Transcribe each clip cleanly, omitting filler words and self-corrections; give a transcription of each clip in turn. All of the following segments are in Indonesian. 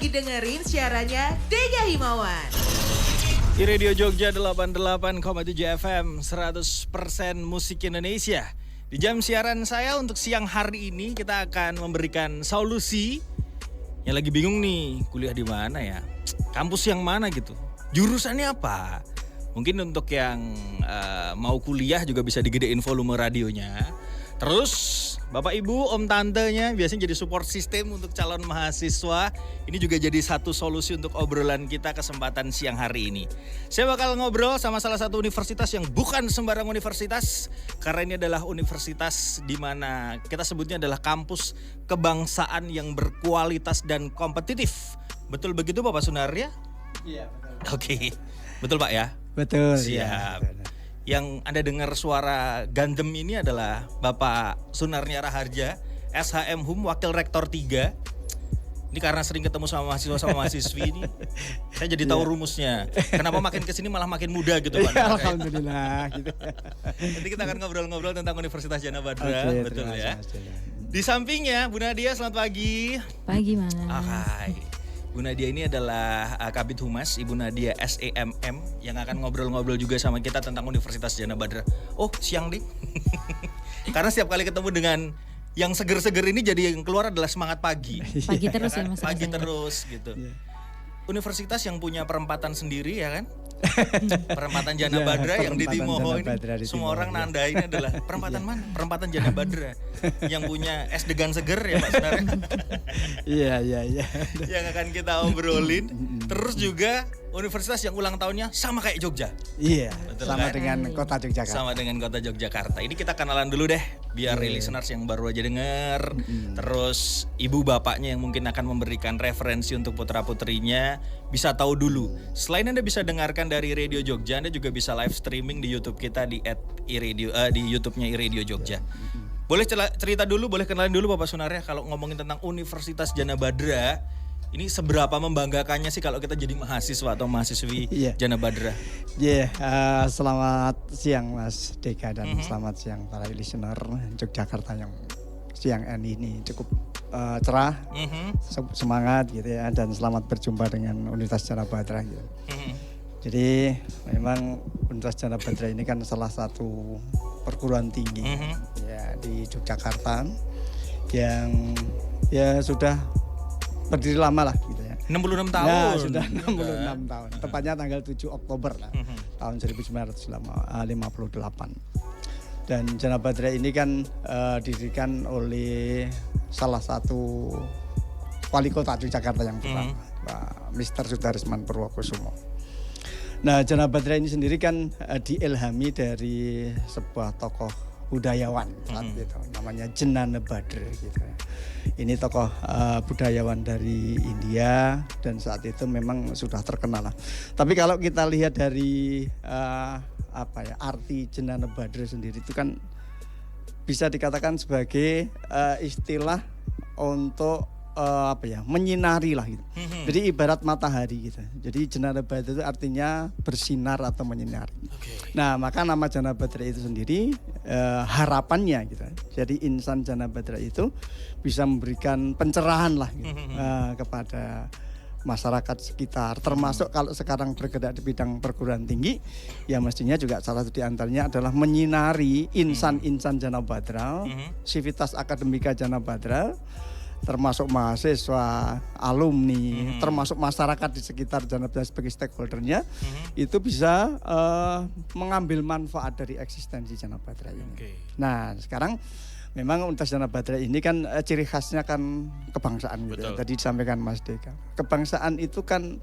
lagi dengerin siarannya Dega Himawan. Di Radio Jogja 88,7 FM 100% musik Indonesia. Di jam siaran saya untuk siang hari ini kita akan memberikan solusi. Yang lagi bingung nih, kuliah di mana ya? Kampus yang mana gitu? Jurusannya apa? Mungkin untuk yang mau kuliah juga bisa digedein volume radionya. Terus Bapak Ibu, Om Tantenya biasanya jadi support system untuk calon mahasiswa. Ini juga jadi satu solusi untuk obrolan kita kesempatan siang hari ini. Saya bakal ngobrol sama salah satu universitas yang bukan sembarang universitas. Karena ini adalah universitas di mana kita sebutnya adalah kampus kebangsaan yang berkualitas dan kompetitif. Betul begitu Bapak Sunarya? Iya betul. Oke, betul Pak ya? Betul. Siap. Ya. Yang Anda dengar suara gandem ini adalah Bapak Sunarnya Raharja, SHM HUM, Wakil Rektor 3. Ini karena sering ketemu sama mahasiswa sama mahasiswi ini, saya jadi tahu rumusnya. Kenapa makin kesini malah makin muda gitu Pak? Alhamdulillah. Gitu. Nanti kita akan ngobrol-ngobrol tentang Universitas Jana Badra, Oke, betul terima ya. kasih. Di sampingnya Bu Nadia, selamat pagi. Pagi Mas. Hai. Bu Nadia ini adalah Kabid Humas, Ibu Nadia SEMM yang akan ngobrol-ngobrol juga sama kita tentang Universitas Jana Badra. Oh, siang deh. Karena setiap kali ketemu dengan yang seger-seger ini jadi yang keluar adalah semangat pagi. Pagi terus ya Mas. Pagi rasanya. terus gitu. Universitas yang punya perempatan sendiri ya kan? Perempatan Jana Ya, Badra yang di perempatan Timoho Jana ini Badra di semua Timoho, orang ya. nandain adalah perempatan mana? Perempatan Jana Badra yang punya es degan seger ya Pak sebenarnya. Iya. Yang akan kita obrolin. Terus juga universitas yang ulang tahunnya sama kayak Jogja. Iya, Betul sama kan? dengan Kota Yogyakarta. Sama dengan kota Yogyakarta. Ini kita kenalan dulu deh biar listeners yang baru aja denger. Terus ibu bapaknya yang mungkin akan memberikan referensi untuk putra-putrinya bisa tahu dulu. Selain Anda bisa dengarkan dari Radio Jogja, Anda juga bisa live streaming di YouTube kita di @iradio di YouTube-nya iRadio Jogja. Boleh cerita dulu, boleh kenalin dulu Bapak Sunarya kalau ngomongin tentang Universitas Jana Badra. Ini seberapa membanggakannya sih kalau kita jadi mahasiswa atau mahasiswi Iya. Jana Badra? Iya, selamat siang Mas Deka dan selamat siang para listener Yogyakarta yang siang ini cukup cerah, semangat gitu ya, dan selamat berjumpa dengan Universitas Jana Badra gitu. Jadi memang Universitas Jana Badra ini kan salah satu perguruan tinggi ya di Yogyakarta yang ya sudah berdiri lama lah gitu ya. 66 tahun. Ya, sudah 66 tahun. Tepatnya tanggal 7 Oktober lah, tahun 1958. Dan Jana Badra ini kan didirikan oleh salah satu wali kota Yogyakarta yang pertama, Pak Mr. Sudarisman Purwokusumo. Nah, Jana Badra ini sendiri kan diilhami dari sebuah tokoh budayawan saat itu, namanya Jenana Badra gitu. Ini tokoh budayawan dari India dan saat itu memang sudah terkenal lah. Tapi kalau kita lihat dari arti Jenana Badra sendiri itu kan bisa dikatakan sebagai istilah untuk menyinari lah gitu. Jadi ibarat matahari gitu. Jadi Jana Badra itu artinya bersinar atau menyinari. Nah, maka nama Jana Badra itu sendiri harapannya gitu. Jadi insan Jana Badra itu bisa memberikan pencerahan lah gitu, kepada masyarakat sekitar, termasuk kalau sekarang bergerak di bidang perguruan tinggi, ya mestinya juga salah satu diantaranya adalah menyinari insan-insan Jana Badra, sivitas akademika Jana Badra, termasuk mahasiswa, alumni, termasuk masyarakat di sekitar Jana Badra sebagai stakeholdernya, itu bisa mengambil manfaat dari eksistensi Jana Badra ini. Nah, sekarang memang Universitas Jana Badra ini kan ciri khasnya kan kebangsaan gitu ya. Tadi disampaikan Mas Deka. Kebangsaan itu kan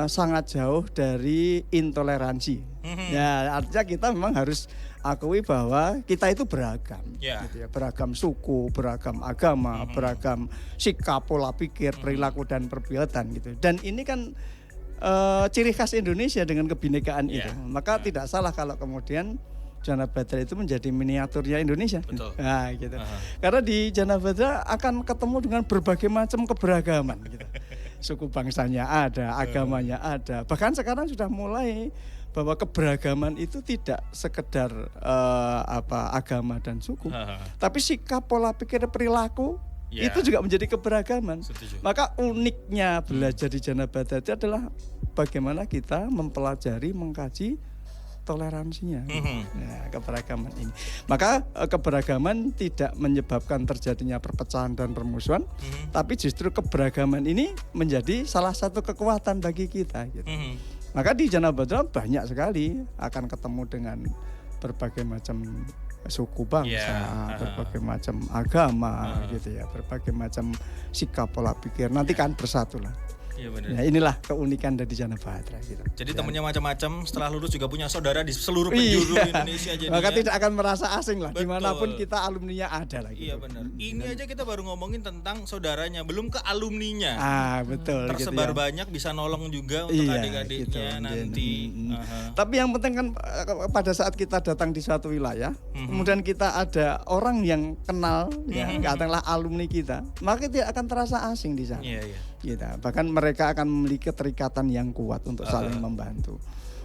sangat jauh dari intoleransi. Ya, artinya kita memang harus akui bahwa kita itu beragam, gitu ya. Beragam suku, beragam agama, beragam sikap, pola pikir, perilaku dan perbuatan gitu. Dan ini kan ciri khas Indonesia dengan kebinekaan itu. Maka tidak salah kalau kemudian Jana Badra itu menjadi miniaturnya Indonesia. Betul. Nah, gitu. Karena di Jana Badra akan ketemu dengan berbagai macam keberagaman gitu. Suku bangsanya ada, agamanya ada. Bahkan sekarang sudah mulai bahwa keberagaman itu tidak sekedar agama dan suku, tapi sikap, pola pikir, perilaku Ya. Itu juga menjadi keberagaman. Setuju. Maka uniknya belajar di Jana Badra itu adalah bagaimana kita mempelajari, mengkaji toleransinya, keberagaman ini. Maka keberagaman tidak menyebabkan terjadinya perpecahan dan permusuhan, tapi justru keberagaman ini menjadi salah satu kekuatan bagi kita. Gitu. Maka di Jana Badra banyak sekali akan ketemu dengan berbagai macam suku bangsa, berbagai macam agama, gitu ya, berbagai macam sikap pola pikir. Nanti kan bersatulah. Iya benar. Ya, inilah keunikan dari Jana Badra gitu. Jadi temennya macam-macam, setelah lulus juga punya saudara di seluruh penjuru Indonesia jadinya. Maka tidak akan merasa asing lah, Betul. dimanapun kita alumninya ada lah gitu. Iya benar. Ini aja kita baru ngomongin tentang saudaranya, belum ke alumninya. Betul. Tersebar gitu ya. banyak, bisa nolong juga untuk adik-adiknya gitu. nanti. Tapi yang penting kan pada saat kita datang di suatu wilayah, kemudian kita ada orang yang kenal, ya, katakanlah alumni kita, maka tidak akan terasa asing di sana. Iya, iya. Gitu. Bahkan mereka akan memiliki keterikatan yang kuat untuk saling membantu.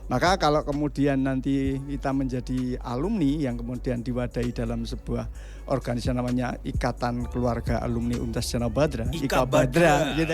Maka kalau kemudian nanti kita menjadi alumni yang kemudian diwadahi dalam sebuah organisasi namanya Ikatan Keluarga Alumni Universitas Jana Badra, IKABadra, gitu.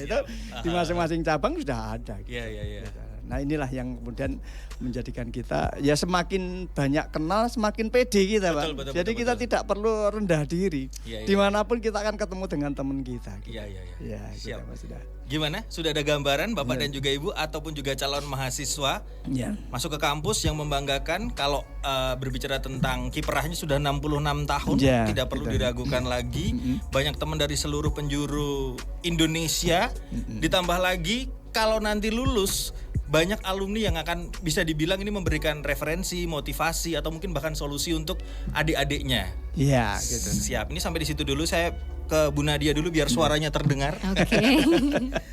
Itu di masing-masing cabang sudah ada. Gitu. Iya. Nah inilah yang kemudian menjadikan kita ya semakin banyak kenal semakin pede kita, Pak. Betul, Jadi kita tidak perlu rendah diri. Iya. Dimanapun kita akan ketemu dengan teman kita. Gitu. Iya. Ya, Siap. kita sudah. Gimana? Sudah ada gambaran Bapak dan juga Ibu ataupun juga calon mahasiswa Ya. masuk ke kampus yang membanggakan kalau berbicara tentang kiprahnya sudah 66 tahun, Ya, tidak perlu diragukan lagi. Banyak teman dari seluruh penjuru Indonesia. Ditambah lagi kalau nanti lulus banyak alumni yang akan bisa dibilang ini memberikan referensi, motivasi atau mungkin bahkan solusi untuk adik-adiknya. Iya, gitu. Siap. Ini sampai di situ dulu, saya ke Bu Nadia dulu biar suaranya terdengar. Oke.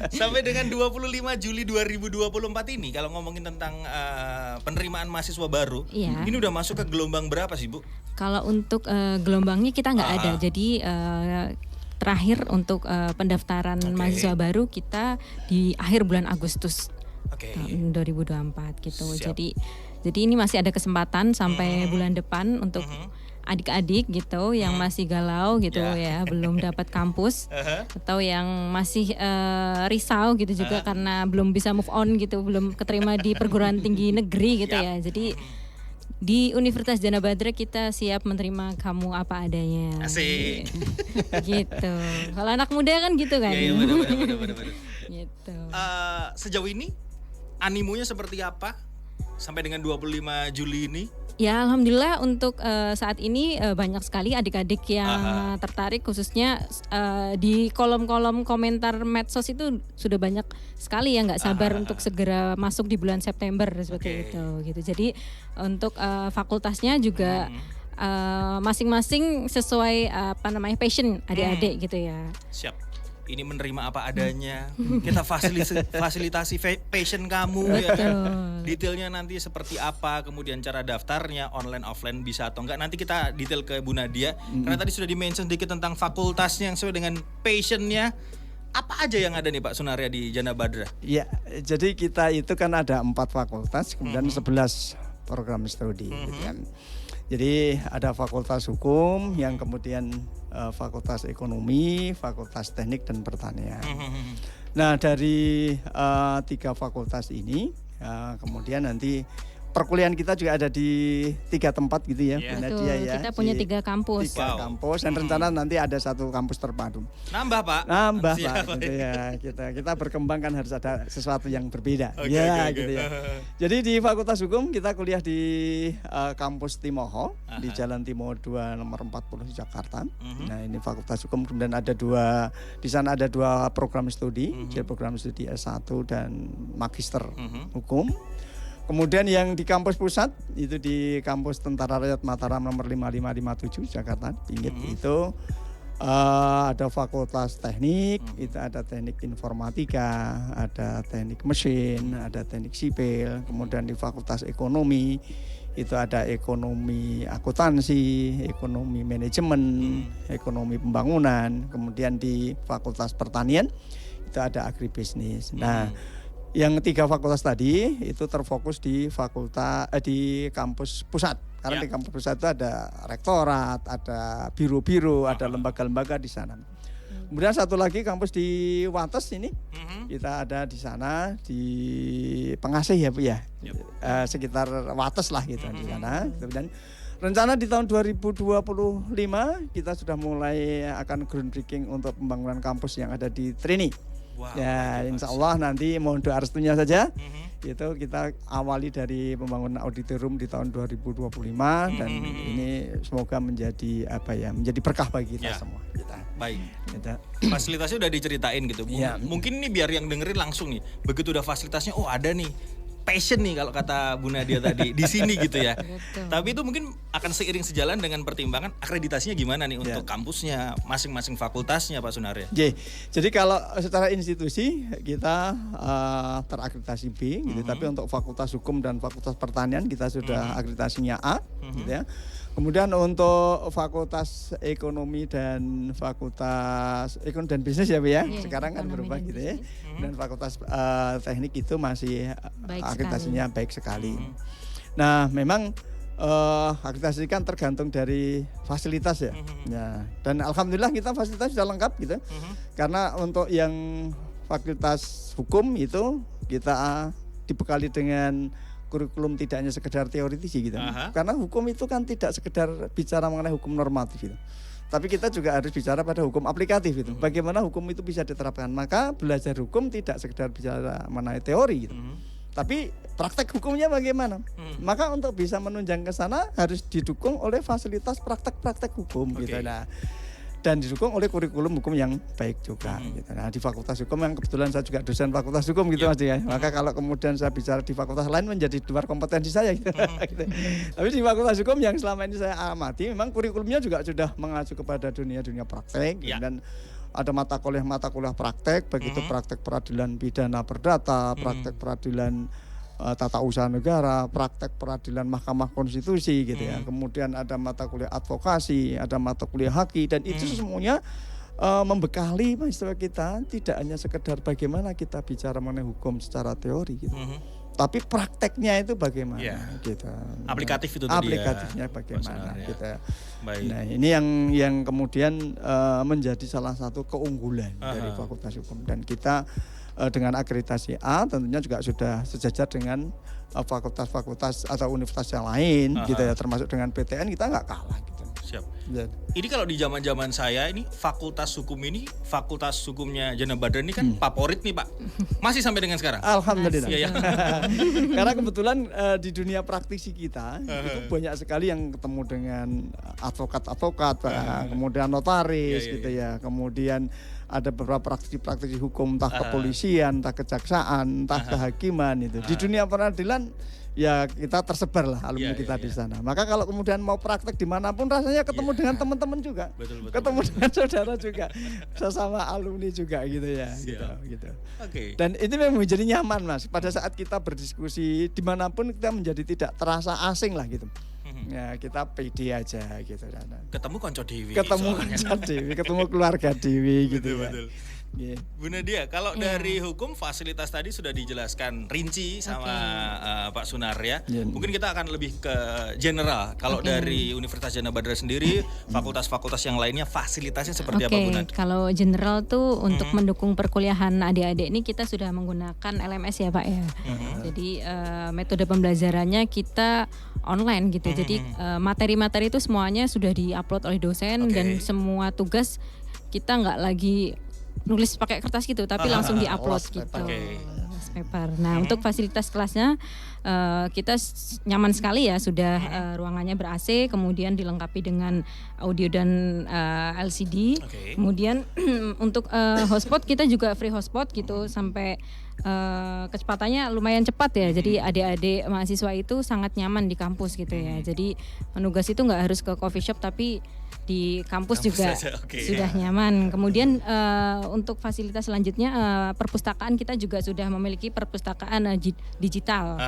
Sampai dengan 25 Juli 2024 ini kalau ngomongin tentang penerimaan mahasiswa baru, Iya. ini udah masuk ke gelombang berapa sih, Bu? Kalau untuk gelombangnya kita nggak ada. Jadi terakhir untuk pendaftaran mahasiswa baru kita di akhir bulan Agustus tahun 2024 gitu. Siap. Jadi ini masih ada kesempatan sampai bulan depan untuk adik-adik gitu yang masih galau gitu ya, belum dapat kampus atau yang masih risau gitu juga karena belum bisa move on gitu, belum keterima di perguruan tinggi negeri gitu ya. Jadi di Universitas Jana Badra kita siap menerima kamu apa adanya. Asik. Gitu. Kalau anak muda kan gitu kan. Iya, benar. Gitu. Sejauh ini animonya seperti apa sampai dengan 25 Juli ini? Ya alhamdulillah untuk saat ini banyak sekali adik-adik yang tertarik, khususnya di kolom-kolom komentar medsos itu sudah banyak sekali yang nggak sabar untuk segera masuk di bulan September seperti itu gitu. Jadi untuk fakultasnya juga masing-masing sesuai passion adik-adik gitu ya. Siap. Ini menerima apa adanya. Kita fasilitasi passion kamu ya. Detailnya nanti seperti apa, kemudian cara daftarnya online offline bisa atau enggak. Nanti kita detail ke Bu Nadia. Karena tadi sudah di-mention sedikit tentang fakultasnya yang sesuai dengan passionnya. Apa aja yang ada nih Pak Sunarya di Jana Badra? Ya, jadi kita itu kan ada 4 fakultas, kemudian 11 program studi gitu kan. Jadi ada fakultas hukum yang kemudian fakultas ekonomi, fakultas teknik dan pertanian. Nah dari 3 fakultas ini kemudian nanti perkuliahan kita juga ada di 3 tempat gitu ya, Bu Betul, Nadia ya. kita punya 3 kampus. 3 kampus dan rencana nanti ada 1 kampus terpadu. Nambah Pak. Nambah Siap, Pak, gitu ya. Kita berkembang kan harus ada sesuatu yang berbeda. Oke. Gitu ya. Jadi di Fakultas Hukum kita kuliah di kampus Timoho di Jalan Timoho 2 nomor 40 Jakarta. Nah, ini Fakultas Hukum, kemudian ada 2 di sana ada 2 program studi, jadi program studi S1 dan Magister Hukum. Kemudian yang di kampus pusat itu di kampus Tentara Rakyat Mataram nomor 5557 Jakarta Pinggit itu ada fakultas teknik, itu ada teknik informatika, ada teknik mesin, ada teknik sipil. Kemudian di fakultas ekonomi itu ada ekonomi akuntansi, ekonomi manajemen, ekonomi pembangunan. Kemudian di fakultas pertanian itu ada agribisnis. Nah, Yang 3 fakultas tadi itu terfokus di di kampus pusat. Karena di kampus pusat itu ada rektorat, ada biro-biro, ada lembaga-lembaga di sana. Kemudian satu lagi kampus di Wates ini, kita ada di sana di Pengasih ya Bu ya, sekitar Wates lah gitu di sana. Dan rencana di tahun 2025 kita sudah mulai akan groundbreaking untuk pembangunan kampus yang ada di Trini. Wow, ya, insya Allah nanti mohon doa restunya saja. Itu kita awali dari pembangunan auditorium di tahun 2025 dan ini semoga menjadi menjadi berkah bagi kita semua. Baik. Fasilitasnya udah diceritain gitu. Mungkin ini biar yang dengerin langsung nih. Begitu udah fasilitasnya, oh ada nih passion nih kalau kata Bu Nadia tadi di sini gitu ya. Betul. Tapi itu mungkin akan seiring sejalan dengan pertimbangan akreditasinya gimana nih untuk kampusnya, masing-masing fakultasnya Pak Sunarya. Jadi kalau secara institusi kita terakreditasi B gitu, tapi untuk Fakultas Hukum dan Fakultas Pertanian kita sudah akreditasinya A gitu ya. Kemudian untuk Fakultas Ekonomi dan Fakultas Ekonomi dan Bisnis ya Bu ya. Sekarang kan berubah gitu ya. Dan Fakultas Teknik itu masih akreditasinya baik sekali. Nah, memang akreditasi kan tergantung dari fasilitas ya. Dan alhamdulillah kita fasilitas sudah lengkap gitu. Karena untuk yang Fakultas Hukum itu kita dibekali dengan kurikulum tidak hanya sekedar teoritis gitu. Karena hukum itu kan tidak sekedar bicara mengenai hukum normatif gitu. Tapi kita juga harus bicara pada hukum aplikatif itu. Bagaimana hukum itu bisa diterapkan. Maka belajar hukum tidak sekedar bicara mengenai teori gitu. Tapi praktek hukumnya bagaimana? Maka untuk bisa menunjang ke sana harus didukung oleh fasilitas praktek-praktek hukum gitu. Nah, dan didukung oleh kurikulum hukum yang baik juga gitu. Nah, di Fakultas Hukum yang kebetulan saya juga dosen Fakultas Hukum gitu Mas ya. Maka kalau kemudian saya bicara di fakultas lain menjadi luar kompetensi saya gitu. Tapi di Fakultas Hukum yang selama ini saya amati memang kurikulumnya juga sudah mengacu kepada dunia praktek dan ada mata kuliah praktek, begitu praktek peradilan pidana perdata, praktek peradilan tata usaha negara, praktek peradilan Mahkamah Konstitusi gitu ya. Kemudian ada mata kuliah advokasi, ada mata kuliah haki dan itu semuanya membekali mahasiswa kita tidak hanya sekedar bagaimana kita bicara mengenai hukum secara teori gitu. Tapi prakteknya itu bagaimana gitu. Aplikatif itu aplikatifnya bagaimana gitu. Nah, ini yang kemudian menjadi salah satu keunggulan dari Fakultas Hukum dan kita dengan akreditasi A tentunya juga sudah sejajar dengan fakultas-fakultas atau universitas yang lain gitu ya, termasuk dengan PTN kita nggak kalah gitu. Siap. Ini kalau di zaman-zaman saya ini fakultas hukumnya Jana Badran ini kan favorit nih Pak. Masih sampai dengan sekarang? Alhamdulillah. Iya. Karena kebetulan di dunia praktisi kita itu banyak sekali yang ketemu dengan advokat-advokat, kemudian notaris gitu ya, kemudian ada beberapa praktisi hukum entah kepolisian, entah kejaksaan, entah kehakiman itu. Di dunia peradilan ya kita tersebar lah alumni kita di sana. Maka kalau kemudian mau praktek dimanapun rasanya ketemu dengan teman-teman juga, ketemu dengan saudara juga, sesama alumni juga gitu ya. Gitu. Dan ini memang menjadi nyaman Mas. Pada saat kita berdiskusi dimanapun kita menjadi tidak terasa asing lah gitu. Ya kita pede aja gitu. Ketemu konco dewi. Ketemu keluarga dewi gitu ya. Betul. Bu Nadia, kalau dari hukum fasilitas tadi sudah dijelaskan rinci sama Pak Sunarya. Mungkin kita akan lebih ke general. Kalau dari Universitas Jana Badran sendiri, fakultas-fakultas yang lainnya fasilitasnya seperti apa Bu Nadia? Kalau general tuh untuk mendukung perkuliahan adik-adik ini kita sudah menggunakan LMS ya Pak ya. Jadi metode pembelajarannya kita online gitu. Jadi materi-materi itu semuanya sudah diupload oleh dosen dan semua tugas kita nggak lagi nulis pakai kertas gitu, tapi langsung diupload gitu. Paper. Nah, untuk fasilitas kelasnya kita nyaman sekali ya, sudah ruangannya ber-AC, kemudian dilengkapi dengan audio dan LCD. Kemudian untuk hotspot kita juga free hotspot gitu sampai kecepatannya lumayan cepat ya. Jadi adik-adik mahasiswa itu sangat nyaman di kampus gitu ya. Jadi menugas itu nggak harus ke coffee shop tapi di kampus juga sudah nyaman. Kemudian untuk fasilitas selanjutnya perpustakaan kita juga sudah memiliki perpustakaan digital.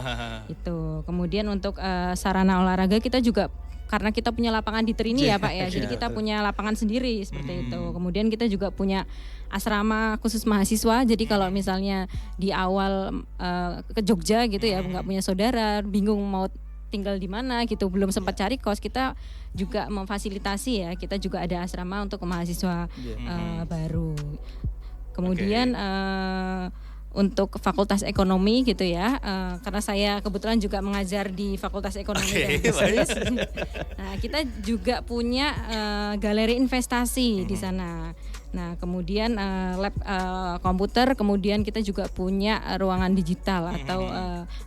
Itu. Kemudian untuk sarana olahraga kita juga karena kita punya lapangan di Trini ya Pak ya, jadi kita punya lapangan sendiri seperti itu. Kemudian kita juga punya asrama khusus mahasiswa, jadi kalau misalnya di awal ke Jogja gitu ya, nggak punya saudara, bingung mau tinggal di mana gitu, belum sempat cari kos, kita juga memfasilitasi ya, kita juga ada asrama untuk mahasiswa baru. Kemudian untuk Fakultas Ekonomi gitu ya, karena saya kebetulan juga mengajar di Fakultas Ekonomi dan Bisnis. Nah, kita juga punya galeri investasi di sana. Nah, kemudian lab komputer, kemudian kita juga punya ruangan digital atau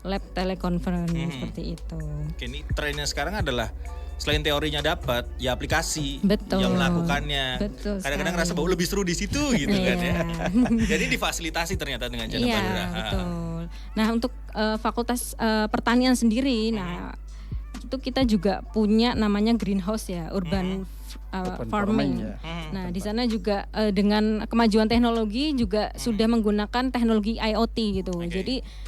lab telekonferensi seperti itu. Oke, ini trennya sekarang adalah selain teorinya dapat, ya aplikasi Betul. yang melakukannya. Betul Kadang-kadang sekali. rasa bahwa lebih seru di situ gitu kan ya. Jadi difasilitasi ternyata dengan Jana Iya, Badra. betul. Nah, untuk Fakultas Pertanian sendiri, nah itu kita juga punya namanya greenhouse ya, urban farming. ya. Nah, di sana juga dengan kemajuan teknologi juga sudah menggunakan teknologi IoT gitu. Jadi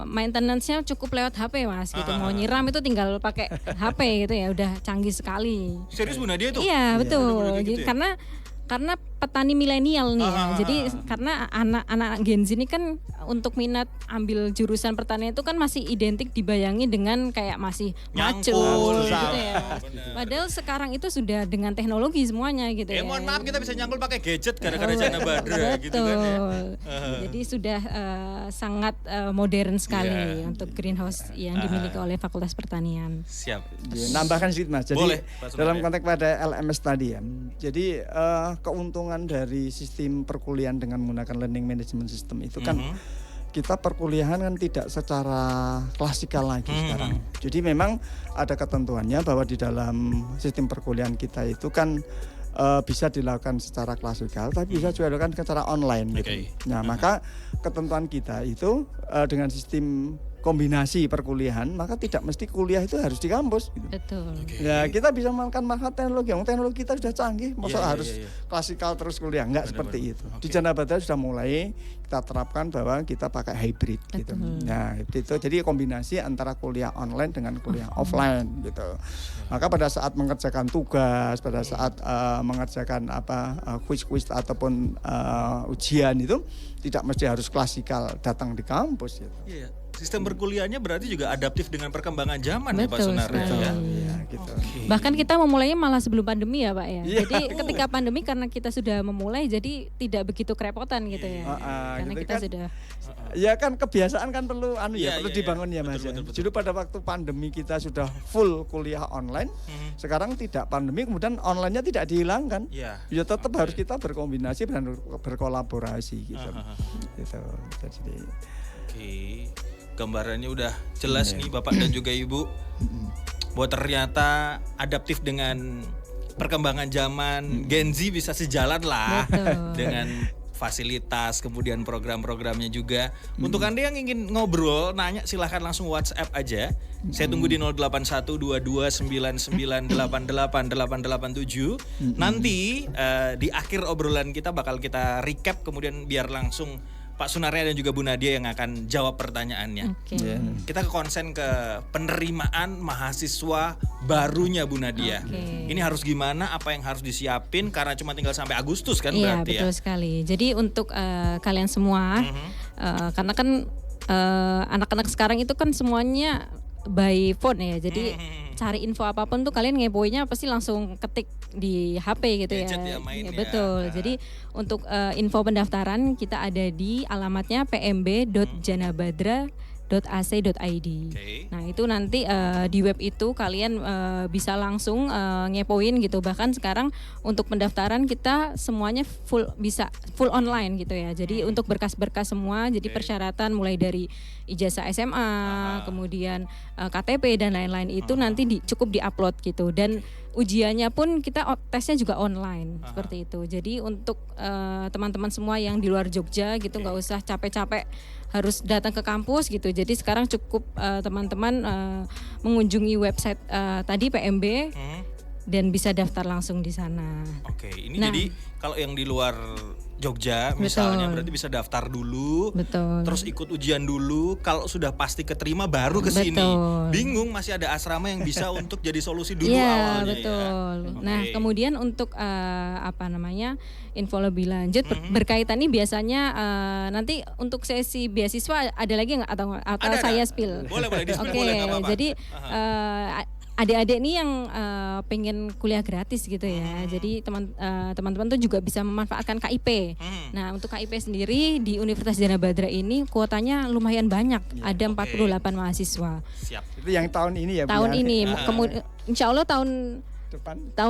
maintenance-nya cukup lewat HP Mas gitu. Mau nyiram itu tinggal pakai HP gitu ya, udah canggih sekali. Serius Bu Nadia itu? Iya, betul. gitu Jadi ya? karena petani milenial nih ya. Jadi karena anak-anak Gen Z ini kan untuk minat ambil jurusan pertanian itu kan masih identik dibayangi dengan kayak masih Nyangkul, macul gitu iya, ya. bener. Padahal sekarang itu sudah dengan teknologi semuanya gitu ya. Mohon maaf kita bisa nyangkul pakai gadget gara-gara Jana Badra gitu kan ya. Jadi sudah sangat modern sekali Iya. untuk greenhouse yang dimiliki oleh Fakultas Pertanian. Siap. Ya, nambahkan sedikit Mas. Jadi Boleh, Pak Sunarya. dalam konteks pada LMS tadi ya. Jadi keuntungan dari sistem perkuliahan dengan menggunakan learning management system itu kan kita perkuliahan kan tidak secara klasikal lagi sekarang. Jadi memang ada ketentuannya bahwa di dalam sistem perkuliahan kita itu kan bisa dilakukan secara klasikal, tapi bisa juga dilakukan secara online gitu. Nah, maka ketentuan kita itu dengan sistem kombinasi perkuliahan, maka tidak mesti kuliah itu harus di kampus gitu. Betul. Ya, kita bisa memakan manfaat teknologi. Teknologi kita sudah canggih, masa harus klasikal terus kuliah, enggak seperti itu. Di Jana Badra sudah mulai kita terapkan bahwa kita pakai hybrid gitu. Nah, itu jadi kombinasi antara kuliah online dengan kuliah offline gitu. Maka pada saat mengerjakan tugas, pada saat mengerjakan quiz-quiz ataupun ujian itu tidak mesti harus klasikal datang di kampus gitu. Iya. Sistem perkuliahannya berarti juga adaptif dengan perkembangan zaman ya Pak Betul Sunarya sekali. ya. Ya, gitu. Bahkan kita memulainya malah sebelum pandemi ya Pak ya. Jadi ketika pandemi karena kita sudah memulai jadi tidak begitu kerepotan gitu ya. Karena gitu kita kan. sudah Ya kan kebiasaan kan perlu perlu Iya, dibangun ya Mas. betul. Jadi pada waktu pandemi kita sudah full kuliah online. Sekarang tidak pandemi kemudian online-nya tidak dihilangkan. Iya. Ya tetap harus kita berkombinasi dan berkolaborasi gitu. Gitu. Jadi Oke. Gambarannya udah jelas nih Bapak dan juga Ibu. Bahwa ternyata adaptif dengan perkembangan zaman, Gen Z bisa sejalan lah dengan fasilitas, kemudian program-programnya juga. Untuk Anda yang ingin ngobrol, nanya silahkan langsung WhatsApp aja. Saya tunggu di 081229988887. Nanti di akhir obrolan kita bakal kita recap, kemudian biar langsung Pak Sunarya dan juga Bu Nadia yang akan jawab pertanyaannya. Oke. Kita ke konsen ke penerimaan mahasiswa barunya Bu Nadia. Ini harus gimana, apa yang harus disiapin karena cuma tinggal sampai Agustus kan Iya, berarti betul ya. sekali. Jadi untuk kalian semua karena kan anak-anak sekarang itu kan semuanya by phone ya. Jadi cari info apapun tuh kalian ngepoinya pasti langsung ketik di HP gitu Gadget ya, ya. main ya. Betul. Jadi untuk info pendaftaran kita ada di alamatnya pmb.janabadra.ac.id. Nah, itu nanti di web itu kalian bisa langsung ngepoin gitu. Bahkan sekarang untuk pendaftaran kita semuanya full online gitu ya. Jadi untuk berkas-berkas semua, jadi persyaratan mulai dari ijazah SMA, kemudian KTP dan lain-lain itu nanti cukup diupload gitu. Dan ujiannya pun kita tesnya juga online seperti itu. Jadi untuk teman-teman semua yang di luar Jogja gitu nggak usah capek-capek harus datang ke kampus gitu. Jadi sekarang cukup teman-teman mengunjungi website tadi PMB dan bisa daftar langsung di sana. Oke, ini jadi kalau yang di luar Jogja misalnya berarti bisa daftar dulu, terus ikut ujian dulu. Kalau sudah pasti keterima baru ke sini. Bingung masih ada asrama yang bisa untuk jadi solusi dulu awalnya. Betul. Ya. Nah, kemudian untuk info lebih lanjut berkaitan ini biasanya nanti untuk sesi beasiswa ada lagi nggak atau saya spill? Boleh di spill boleh nggak apa-apa. Jadi adik-adik nih yang pengen kuliah gratis gitu ya. Jadi teman-teman tuh juga bisa memanfaatkan KIP. Nah, untuk KIP sendiri di Universitas Djana Badra ini kuotanya lumayan banyak. Ada 48 mahasiswa. Siap. Itu yang tahun ini ya. Tahun ini. Kemudian insya Allah tahun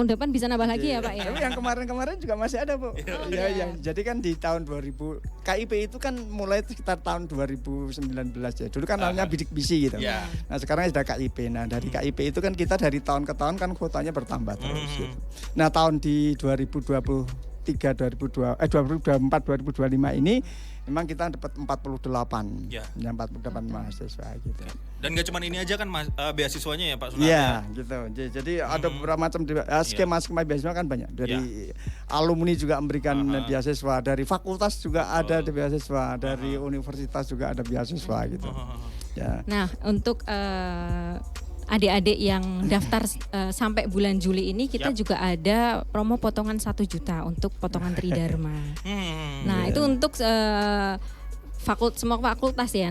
depan bisa nambah lagi ya Pak ya. Tapi yang kemarin juga masih ada Bu. Iya. Jadi kan di tahun 2000 KIP itu kan mulai sekitar tahun 2019 ya. Dulu kan namanya bidik misi gitu. Nah sekarang sudah KIP. Nah dari KIP itu kan kita dari tahun ke tahun kan kuotanya bertambah terus gitu. Nah tahun di 2024 2025 ini memang kita dapat 48 mahasiswa gitu. Dan gak cuma ini aja kan beasiswanya ya Pak Sunardi? Iya gitu. Jadi ada beberapa macam skema beasiswa kan banyak. Dari alumni juga memberikan beasiswa, dari fakultas juga ada beasiswa, dari universitas juga ada beasiswa gitu. Nah untuk adik-adik yang daftar sampai bulan Juli ini kita juga ada promo potongan 1 juta untuk potongan Tridharma. Nah itu untuk semua fakultas ya.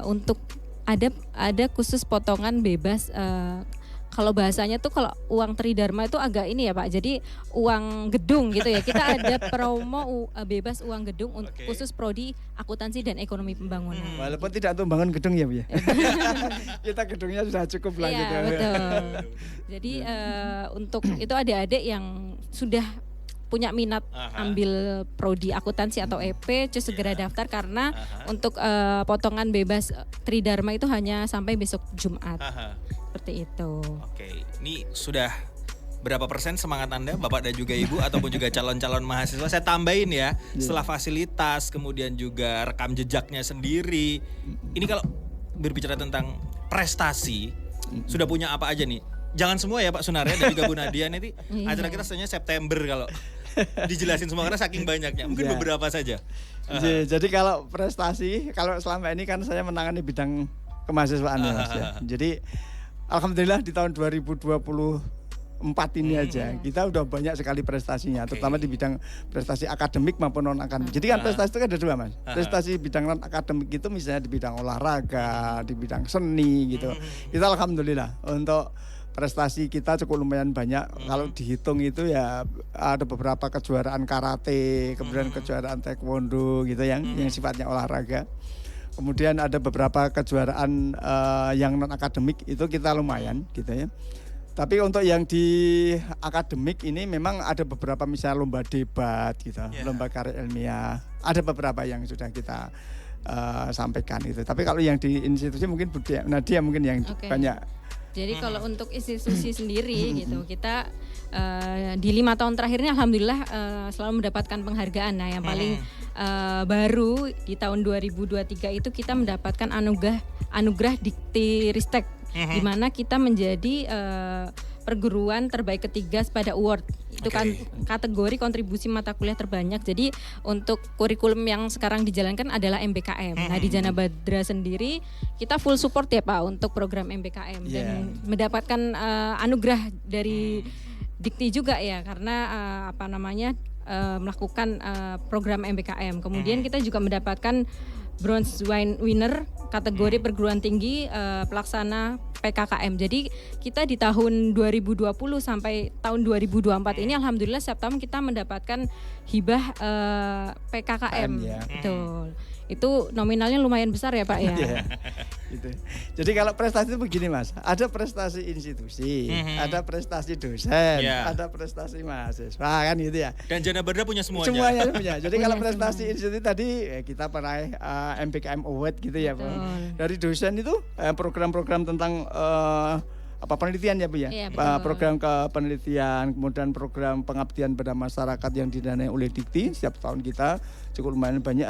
Untuk ada khusus potongan bebas. Kalau bahasanya tuh kalau uang Tridharma itu agak ini ya Pak. Jadi uang gedung gitu ya. Kita ada promo bebas uang gedung khusus prodi akuntansi dan ekonomi pembangunan. Walaupun tidak untuk bangun gedung ya Bu ya. Kita gedungnya sudah cukup lah gitu. Betul. Jadi untuk itu adik-adik yang sudah punya minat ambil prodi akuntansi atau EP segera daftar karena untuk potongan bebas Tridharma itu hanya sampai besok Jumat. Seperti itu. Oke, ini sudah berapa persen semangat Anda Bapak dan juga Ibu ataupun juga calon-calon mahasiswa? Saya tambahin ya, setelah fasilitas kemudian juga rekam jejaknya sendiri. Ini kalau berbicara tentang prestasi, sudah punya apa aja nih? Jangan semua ya Pak Sunardi dan juga Bu Nadia, nanti acara kita sebenarnya September kalau dijelasin semua karena saking banyaknya. Mungkin beberapa saja. Jadi kalau prestasi, kalau selama ini kan saya menangani bidang kemahasiswaan ya Mas ya. Jadi alhamdulillah di tahun 2024 ini aja kita udah banyak sekali prestasinya, terutama di bidang prestasi akademik maupun non akademik. Jadi kan prestasi itu kan ada dua Mas. Prestasi bidang non akademik itu misalnya di bidang olahraga, di bidang seni gitu. Kita alhamdulillah untuk prestasi kita cukup lumayan banyak. Kalau dihitung itu ya ada beberapa kejuaraan karate, kemudian kejuaraan taekwondo gitu yang sifatnya olahraga. Kemudian ada beberapa kejuaraan yang non akademik itu kita lumayan gitu ya. Tapi untuk yang di akademik ini memang ada beberapa misalnya lomba debat gitu, lomba karya ilmiah. Ada beberapa yang sudah kita sampaikan itu. Tapi kalau yang di institusi mungkin Nadia mungkin yang banyak. Jadi kalau untuk institusi sendiri gitu kita di 5 tahun terakhir ini alhamdulillah selalu mendapatkan penghargaan. Nah yang paling baru di tahun 2023 itu kita mendapatkan anugerah Dikti Ristek, di mana kita menjadi perguruan terbaik ketiga pada award. Itu kan kategori kontribusi mata kuliah terbanyak. Jadi untuk kurikulum yang sekarang dijalankan adalah MBKM. Nah di Djana Badra sendiri kita full support ya Pak untuk program MBKM dan mendapatkan anugerah dari Dikti juga ya karena melakukan program MBKM. Kemudian kita juga mendapatkan bronze winner kategori perguruan tinggi pelaksana PKKM. Jadi kita di tahun 2020 sampai tahun 2024 ini alhamdulillah setiap tahun kita mendapatkan hibah PKKM. Betul. Itu nominalnya lumayan besar ya Pak ya. Gitu. Jadi kalau prestasi itu begini Mas, ada prestasi institusi, ada prestasi dosen, ada prestasi mahasiswa kan gitu ya. Dan Djana Badra punya semuanya. Semuanya punya. Jadi kalau prestasi institusi tadi kita peraih MBKM Award gitu ya Pak. Dari dosen itu program-program tentang penelitian ya Bu ya. Program kepenelitian, kemudian program pengabdian pada masyarakat yang didanai oleh Dikti setiap tahun kita cukup lumayan banyak.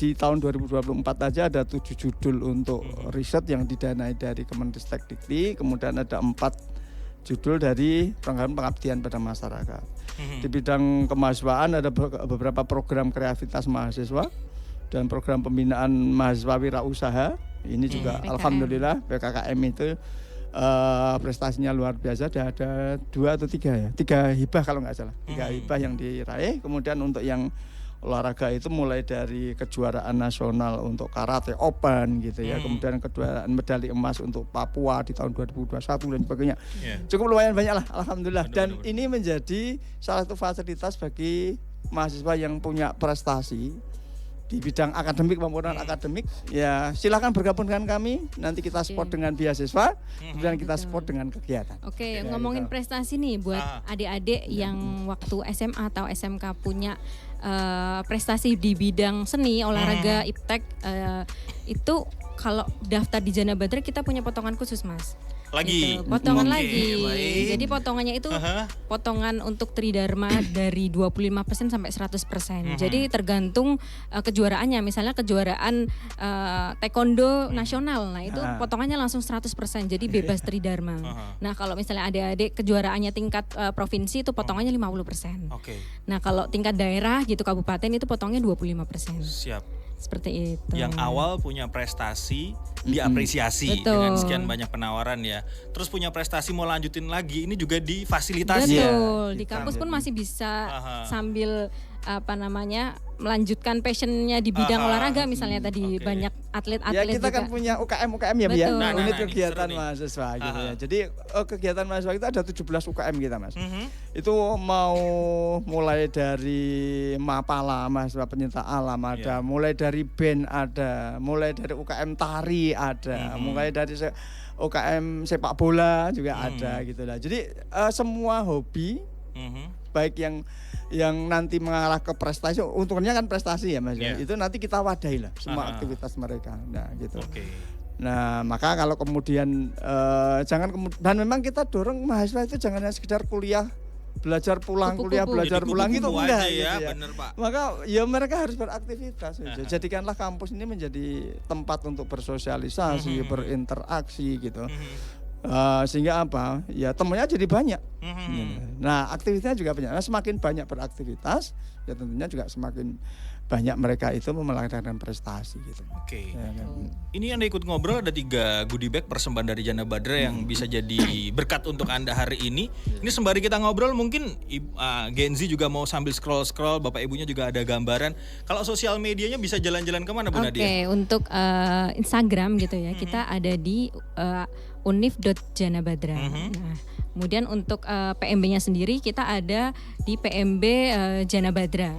Di tahun 2024 aja ada 7 judul untuk riset yang didanai dari Kemenristek Dikti, kemudian ada 4 judul dari program pengabdian pada masyarakat. Di bidang kemahasiswaan ada beberapa program kreativitas mahasiswa dan program pembinaan mahasiswa wirausaha. Ini juga PKM. alhamdulillah PKKM itu prestasinya luar biasa. Ada 2 atau 3 ya, 3 hibah kalau nggak salah, 3 hibah yang diraih. Kemudian untuk yang olahraga itu mulai dari kejuaraan nasional untuk karate open gitu ya, kemudian kejuaraan medali emas untuk Papua di tahun 2021 dan sebagainya. Cukup lumayan banyak lah, alhamdulillah. Dan ini menjadi salah satu fasilitas bagi mahasiswa yang punya prestasi di bidang akademik maupun non akademik, ya silakan bergabung dengan kami. Nanti kita support dengan beasiswa, kemudian kita support dengan kegiatan. Oke, Ya, ngomongin gitu. prestasi nih buat adik-adik yang waktu SMA atau SMK punya prestasi di bidang seni, olahraga, iptek, itu kalau daftar di Jana Badra kita punya potongan khusus, Mas. Lagi. Gitu, potongan Oke, lagi. baik. Jadi potongannya itu potongan untuk Tridharma dari 25% sampai 100%. Jadi tergantung kejuaraannya. Misalnya kejuaraan taekwondo nasional, nah itu potongannya langsung 100%. Jadi bebas Tridharma. Nah, kalau misalnya adik-adik kejuaraannya tingkat provinsi itu potongannya 50%. Oke, Nah, kalau tingkat daerah gitu kabupaten itu potongnya 25%. siap. Seperti itu. Yang awal punya prestasi diapresiasi Betul. dengan sekian banyak penawaran ya. Terus punya prestasi mau lanjutin lagi, ini juga difasilitasi. Betul, di kita kampus pun jadi- masih bisa Aha. sambil melanjutkan passionnya di bidang Aha. olahraga misalnya tadi Oke. banyak Ya atlet-atlet kita juga. kan punya UKM ya, Betul. ya, Nah, unit ini kegiatan seru nih. mahasiswa gitu Aha. ya. Jadi kegiatan mahasiswa itu ada 17 UKM kita, Mas. Itu mau mulai dari Mapala, mahasiswa pencinta alam ada, mulai dari band ada, mulai dari UKM tari ada, mulai dari UKM sepak bola juga ada gitu lah. Jadi semua hobi baik yang nanti mengarah ke prestasi, untungnya kan prestasi ya Mas. Yeah. Itu nanti kita wadahi lah semua Aha. aktivitas mereka. Nah, gitu. Oke. Nah, maka kalau kemudian dan memang kita dorong mahasiswa itu jangan hanya sekedar kuliah, belajar pulang, Kupu-kupu. kuliah belajar Jadi pulang gitu kupu-kupu enggak aja gitu ya, ya. bener, Pak. Maka ya mereka harus beraktivitas. Jadikanlah kampus ini menjadi tempat untuk bersosialisasi, berinteraksi gitu. Sehingga apa? Ya temennya jadi banyak. Nah, aktivitasnya juga banyak. Nah, semakin banyak beraktivitas, ya tentunya juga semakin banyak mereka itu melahirkan prestasi gitu. Oke. Ya, kan? Ini Anda ikut ngobrol ada 3 goodie bag persembahan dari Jana Badra yang bisa jadi berkat untuk Anda hari ini. Ini sembari kita ngobrol mungkin Gen Z juga mau sambil scroll-scroll, Bapak Ibunya juga ada gambaran. Kalau sosial medianya bisa jalan-jalan kemana Bu Nadia? Oke, untuk Instagram gitu ya, kita ada di univ.janabadra. Nah, kemudian untuk PMB-nya sendiri kita ada di PMB Janabadra.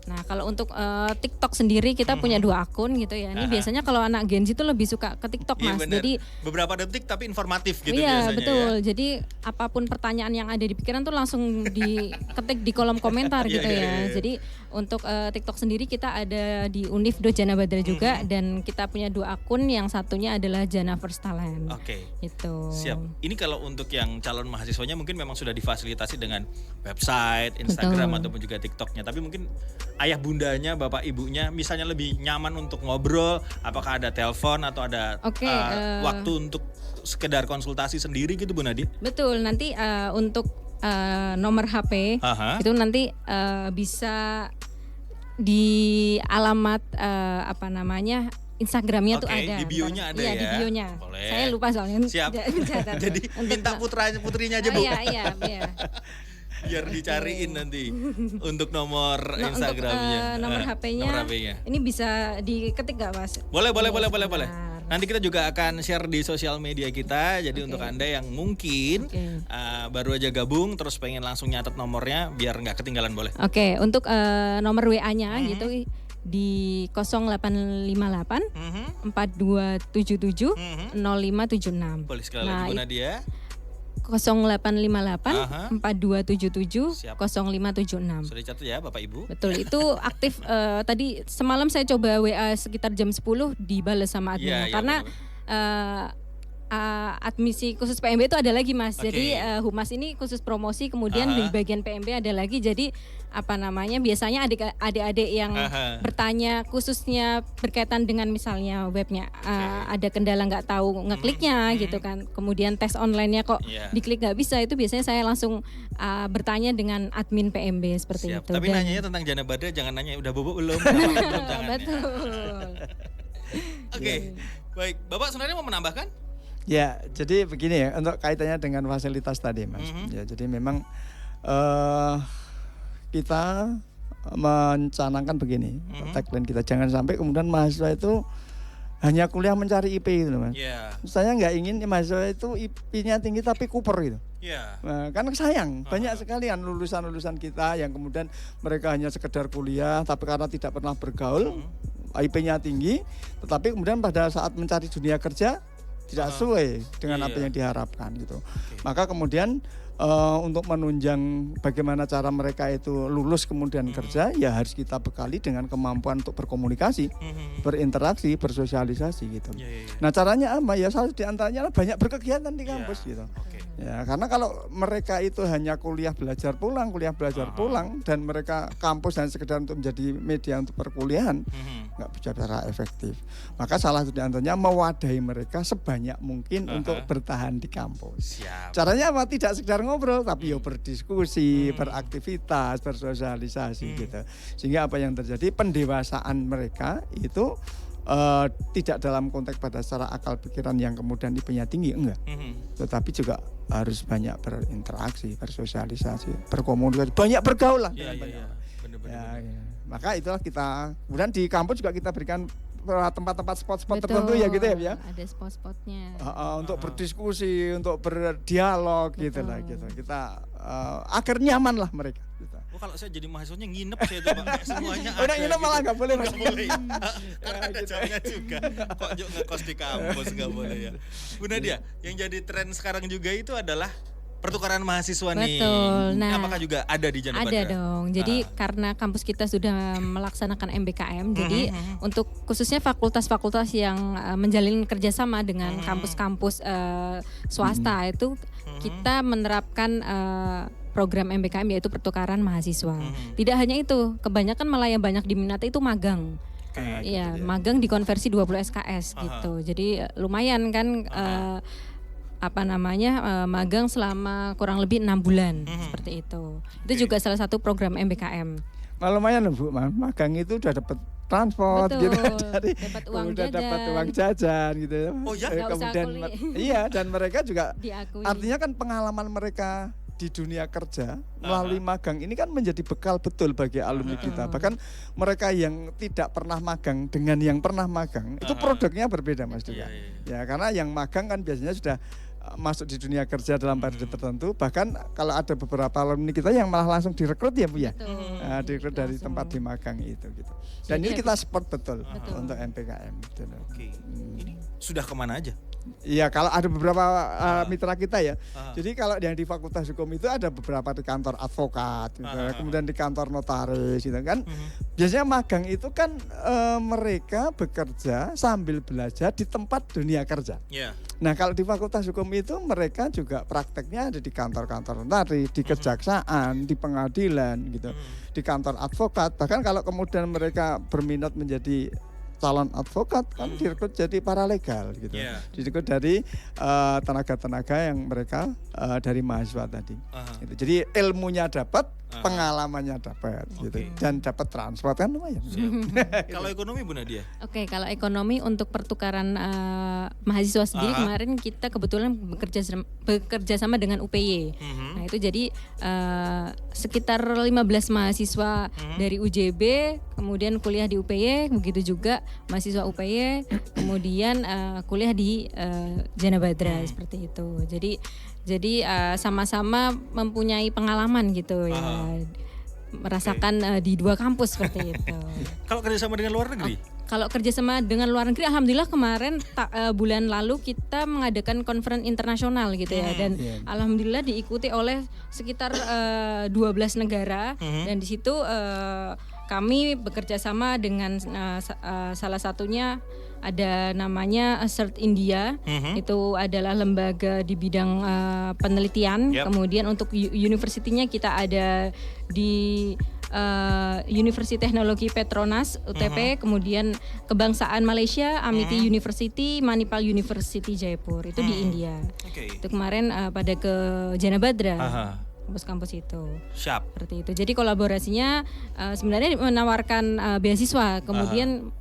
Nah, kalau untuk TikTok sendiri kita punya 2 akun gitu ya. Ini biasanya kalau anak Gen Z itu lebih suka ke TikTok, Iya, Mas. bener. Jadi beberapa detik tapi informatif gitu iya, biasanya betul. ya. Jadi apapun pertanyaan yang ada di pikiran tuh langsung diketik di kolom komentar gitu ya. Jadi untuk TikTok sendiri kita ada di univ.janabadra juga dan kita punya 2 akun, yang satunya adalah Jana First Talent. Oke. Itu. Siap. Ini kalau untuk yang calon mahasiswanya mungkin memang sudah difasilitasi dengan website, Instagram ataupun juga TikToknya. Tapi mungkin ayah bundanya, bapak ibunya misalnya lebih nyaman untuk ngobrol, apakah ada telepon atau ada Oke, waktu untuk sekedar konsultasi sendiri gitu Bu Nadia? Betul, nanti untuk nomor HP Aha. itu nanti bisa di alamat Instagramnya tuh Oke, ada. di bio-nya ada Iya, ya? di bio-nya. Boleh. Saya lupa soalnya. Siap. Mencatat. Jadi minta putrinya aja Bu. Iya. Biar dicariin nanti untuk nomor Nah, Instagramnya. untuk nomor HP-nya, Nomor HP-nya. ini bisa diketik gak Mas? Boleh. Sebentar. Nanti kita juga akan share di sosial media kita. Jadi untuk Anda yang mungkin baru aja gabung terus pengen langsung nyatet nomornya biar nggak ketinggalan boleh. Oke, untuk nomor WA-nya gitu di 0858 4277 0576. Boleh sekali Nah, lagi Bu Nadia. 0858 4277 Siap. 0576. Sudah dicatat ya Bapak Ibu. Betul, itu aktif tadi semalam saya coba WA sekitar jam 10 dibales sama adminnya Iya, karena admisi khusus PMB itu ada lagi Mas. Oke. Jadi humas ini khusus promosi, kemudian di bagian PMB ada lagi. Jadi biasanya adik-adik yang bertanya khususnya berkaitan dengan misalnya webnya ada kendala nggak tahu ngekliknya gitu kan. Kemudian tes online-nya kok diklik nggak bisa, itu biasanya saya langsung bertanya dengan admin PMB seperti Siap. itu. Tapi nanyanya tentang Jana Badra, jangan nanya udah bobo belum. Belum, jangan. Betul. Oke, baik. Bapak sebenarnya mau menambahkan? Ya, jadi begini ya, untuk kaitannya dengan fasilitas tadi Mas. Ya, jadi memang kita mencanangkan begini, tagline kita, jangan sampai kemudian mahasiswa itu hanya kuliah mencari IP gitu loh Mas. Saya nggak ingin mahasiswa itu IP-nya tinggi tapi kuper gitu. Nah, kan sayang, banyak sekali kan lulusan-lulusan kita yang kemudian mereka hanya sekedar kuliah tapi karena tidak pernah bergaul, IP-nya tinggi, tetapi kemudian pada saat mencari dunia kerja tidak sesuai dengan apa yang diharapkan gitu. Maka kemudian untuk menunjang bagaimana cara mereka itu lulus kemudian kerja, ya harus kita bekali dengan kemampuan untuk berkomunikasi, berinteraksi, bersosialisasi gitu. Nah caranya apa? Ya salah diantaranya banyak berkegiatan di kampus gitu. Ya karena kalau mereka itu hanya kuliah belajar pulang dan mereka kampus hanya sekedar untuk menjadi media untuk perkuliahan, nggak bicara efektif. Maka salah satu diantaranya mewadahi mereka sebanyak mungkin untuk bertahan di kampus. Caranya apa? Tidak sekedar ngobrol, tapi yo berdiskusi, beraktivitas, bersosialisasi gitu. Sehingga apa yang terjadi, pendewasaan mereka itu tidak dalam konteks pada secara akal pikiran yang kemudian IP-nya tinggi, enggak. Tetapi juga harus banyak berinteraksi, bersosialisasi, berkomunikasi, banyak bergaul lah. Maka itulah kita, kemudian di kampus juga kita berikan tempat-tempat spot-spot tertentu ya gitu ya. Ada spot-spotnya. Untuk berdiskusi, untuk berdialog gitu lah gitu. Kita agar nyaman lah mereka. Gitu. Oh kalau saya jadi mahasiswanya nginep saya tuh Pak, semuanya ada. Udah nginep malah nggak boleh. Nggak boleh. Karena ada jamnya juga. Kok ngekos di kampus nggak boleh ya. Bu Nadia, yang jadi tren sekarang juga itu adalah pertukaran mahasiswa nih. Betul. Nah, apakah juga ada di Jana Badra? Ada dong. Jadi karena kampus kita sudah melaksanakan MBKM, jadi untuk khususnya fakultas-fakultas yang menjalin kerjasama dengan kampus-kampus swasta itu kita menerapkan program MBKM yaitu pertukaran mahasiswa. Tidak hanya itu, kebanyakan malah yang banyak diminati itu magang. Iya, magang dikonversi 20 SKS gitu. Jadi lumayan kan magang selama kurang lebih 6 bulan seperti itu. Itu juga salah satu program MBKM. Lumayan loh Bu, magang itu udah dapat transport. Betul, gitu dapat uang udah jajan. dapat uang jajan gitu. Oh ya, kemudian iya, dan mereka juga diakui. Artinya kan pengalaman mereka di dunia kerja melalui magang ini kan menjadi bekal betul bagi alumni kita. Bahkan mereka yang tidak pernah magang dengan yang pernah magang itu produknya berbeda Mas juga. Ya karena yang magang kan biasanya sudah masuk di dunia kerja dalam periode tertentu, bahkan kalau ada beberapa alumni kita yang malah langsung direkrut ya Bu ya, direkrut dari tempat di magang itu gitu. Dan ini kita support betul untuk MPKM gitu. Ini sudah kemana aja? Iya, kalau ada beberapa mitra kita ya. Jadi kalau yang di Fakultas Hukum itu ada beberapa di kantor advokat, gitu, kemudian di kantor notaris gitu kan. Biasanya magang itu kan mereka bekerja sambil belajar di tempat dunia kerja. Nah, kalau di Fakultas Hukum itu mereka juga prakteknya ada di kantor-kantor notaris, di kejaksaan, di pengadilan gitu, di kantor advokat. Bahkan kalau kemudian mereka berminat menjadi calon advokat kan direkrut jadi paralegal gitu. Direkrut dari tenaga-tenaga yang mereka dari mahasiswa tadi. Gitu. Jadi ilmunya dapat, pengalamannya dapat gitu. Dan dapat transport kan lumayan. Kalau ekonomi Bu Nadia? Oke, kalau ekonomi untuk pertukaran mahasiswa sendiri kemarin kita kebetulan bekerja sama dengan UPY. Nah, itu jadi sekitar 15 mahasiswa dari UJB kemudian kuliah di UPY, begitu juga mahasiswa UPY kemudian kuliah di Jana Badra seperti itu. Jadi sama-sama mempunyai pengalaman gitu ya, merasakan di dua kampus seperti itu. Kalau kerjasama dengan luar negeri? Kalau kerjasama dengan luar negeri, alhamdulillah kemarin bulan lalu kita mengadakan conference internasional gitu ya, dan alhamdulillah diikuti oleh sekitar 12 negara, dan di situ kami bekerja sama dengan salah satunya ada namanya CERT India, itu adalah lembaga di bidang penelitian. Yep. Kemudian untuk universitinya kita ada di University Teknologi Petronas UTP, kemudian Kebangsaan Malaysia Amity University, Manipal University Jaipur, itu di India. Itu kemarin pada ke Jana Badra. Kampus-kampus itu. Siap. Seperti itu. Jadi kolaborasinya sebenarnya menawarkan beasiswa. Kemudian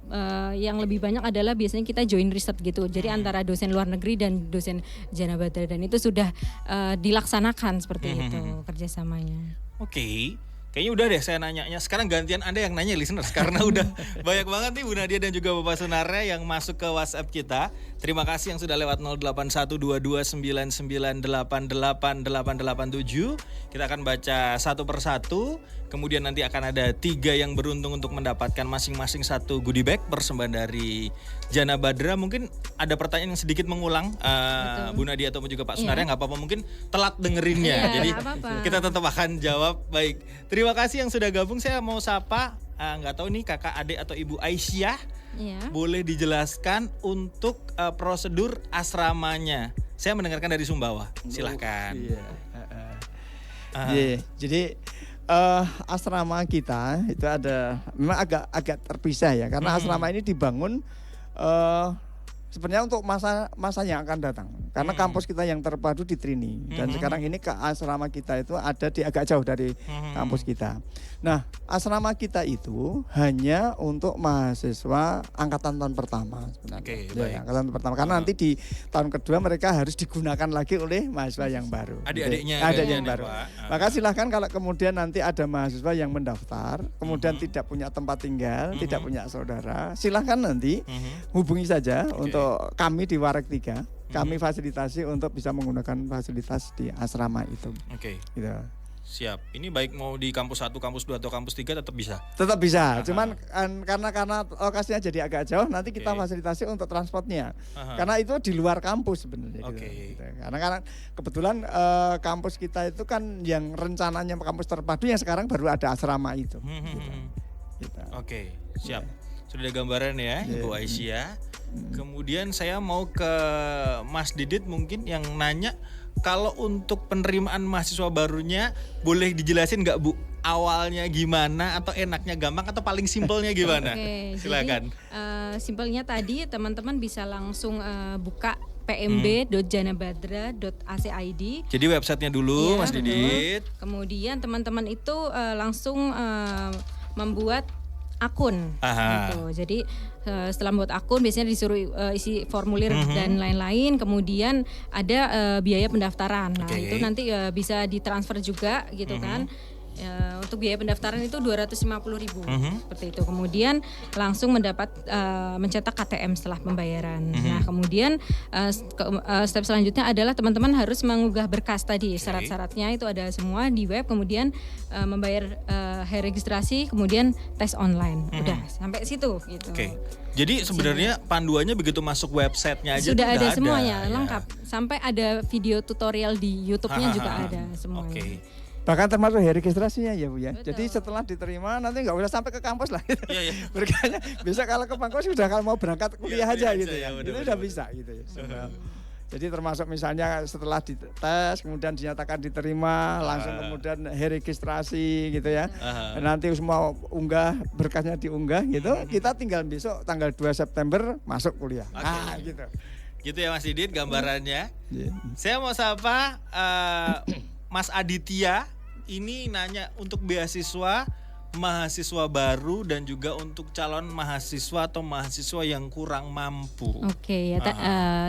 yang lebih banyak adalah biasanya kita join riset gitu. Jadi antara dosen luar negeri dan dosen Jana Badra, dan itu sudah dilaksanakan seperti itu kerjasamanya. Oke. Kayaknya udah deh saya nanyanya. Sekarang gantian Anda yang nanya listeners karena udah banyak banget nih Bu Nadia dan juga Bapak Sunarnya yang masuk ke WhatsApp kita. Terima kasih yang sudah lewat 081229988887. Kita akan baca satu persatu. Kemudian nanti akan ada 3 yang beruntung untuk mendapatkan masing-masing 1 goodie bag persembahan dari Jana Badra. Mungkin ada pertanyaan yang sedikit mengulang, Bu Nadia atau juga Pak Sunarya, nggak apa-apa, mungkin telat dengerinnya. Jadi kita tetap akan jawab. Baik, terima kasih yang sudah gabung. Saya mau sapa, nggak tahu nih kakak, adik atau Ibu Aisyah. Boleh dijelaskan untuk prosedur asramanya. Saya mendengarkan dari Sumbawa. Silahkan. Jadi asrama kita itu ada memang agak terpisah ya, karena asrama ini dibangun sebenarnya untuk masa yang akan datang. Karena kampus kita yang terpadu di Trini, dan sekarang ini ke asrama kita itu ada di agak jauh dari kampus kita. Nah, asrama kita itu hanya untuk mahasiswa angkatan tahun pertama sebenarnya. Angkatan pertama, karena nanti di tahun kedua mereka harus digunakan lagi oleh mahasiswa yang baru. Adik-adiknya yang baru. Maka silahkan kalau kemudian nanti ada mahasiswa yang mendaftar, kemudian tidak punya tempat tinggal, tidak punya saudara, silahkan nanti hubungi saja untuk kami di Warek 3. Kami fasilitasi untuk bisa menggunakan fasilitas di asrama itu. Gitu. Siap. Ini baik mau di kampus 1, kampus 2 atau kampus 3 tetap bisa? Tetap bisa. Cuman karena lokasinya jadi agak jauh, nanti kita fasilitasi untuk transportnya. Karena itu di luar kampus sebenarnya. Gitu. Karena kebetulan kampus kita itu kan yang rencananya kampus terpadu yang sekarang baru ada asrama itu. Gitu. Oke, siap. Sudah ada gambaran ya, Ibu Aisyah. Kemudian saya mau ke Mas Didit mungkin yang nanya, kalau untuk penerimaan mahasiswa barunya boleh dijelasin nggak Bu? Awalnya gimana, atau enaknya gampang, atau paling simpelnya gimana? Silakan. Jadi, simpelnya tadi teman-teman bisa langsung buka pmb.janabadra.ac.id. Jadi websitenya dulu, Mas Didit. Kemudian teman-teman itu langsung membuat akun gitu. Jadi setelah membuat akun biasanya disuruh isi formulir dan lain-lain, kemudian ada biaya pendaftaran. Nah, itu nanti bisa ditransfer juga gitu kan. Untuk biaya pendaftaran itu 250.000 seperti itu. Kemudian langsung mendapat mencetak KTM setelah pembayaran. Nah, kemudian step selanjutnya adalah teman-teman harus mengunggah berkas tadi. Syarat-syaratnya itu ada semua di web, kemudian membayar registrasi, kemudian tes online. Udah sampai situ gitu. Jadi sebenarnya panduannya begitu masuk websitenya aja sudah ada semuanya, lengkap. Sampai ada video tutorial di YouTube-nya juga ada semuanya. Bahkan termasuk registrasinya ya Bu ya. Betul. Jadi setelah diterima nanti nggak usah sampai ke kampus lah. Berkanya bisa kalau ke kampus sudah kalau mau berangkat kuliah aja gitu ya. Itu udah bisa gitu ya. Jadi termasuk misalnya setelah dites kemudian dinyatakan diterima, langsung kemudian registrasi gitu ya. Nanti semua unggah berkasnya diunggah gitu. Kita tinggal besok tanggal 2 September masuk kuliah. Gitu. Gitu ya Mas Didit gambarannya. Saya mau sapa Mas Aditya, ini nanya untuk beasiswa mahasiswa baru dan juga untuk calon mahasiswa atau mahasiswa yang kurang mampu.